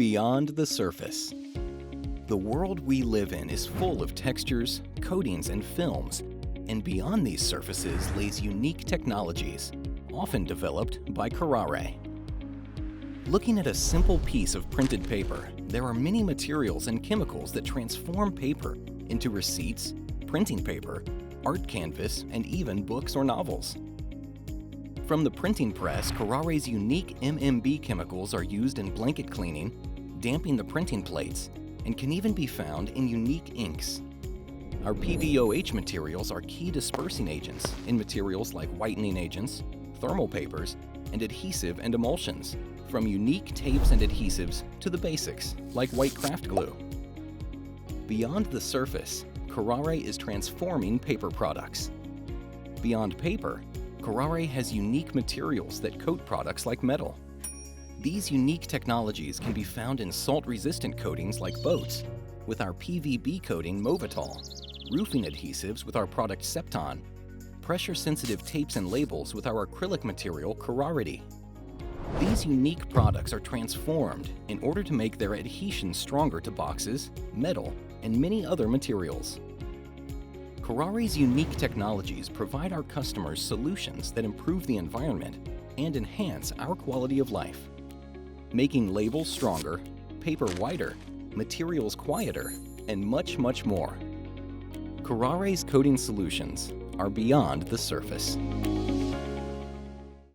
Beyond the surface. The world we live in is full of textures, coatings, and films, and beyond these surfaces lays unique technologies, often developed by Kuraray. Looking at a simple piece of printed paper, there are many materials and chemicals that transform paper into receipts, printing paper, art canvas, and even books or novels. From the printing press, Kuraray's unique MMB chemicals are used in blanket cleaning, damping the printing plates, and can even be found in unique inks. Our PVOH materials are key dispersing agents in materials like whitening agents, thermal papers, and adhesive and emulsions, from unique tapes and adhesives to the basics, like white craft glue. Beyond the surface, Kuraray is transforming paper products. Beyond paper, Kuraray has unique materials that coat products like metal. These unique technologies can be found in salt-resistant coatings like boats, with our PVB coating Movitol, roofing adhesives with our product Septon, pressure-sensitive tapes and labels with our acrylic material Kuraray. These unique products are transformed in order to make their adhesion stronger to boxes, metal, and many other materials. Kuraray's unique technologies provide our customers solutions that improve the environment and enhance our quality of life, making labels stronger, paper whiter, materials quieter, and much, much more. Kuraray's coating solutions are beyond the surface.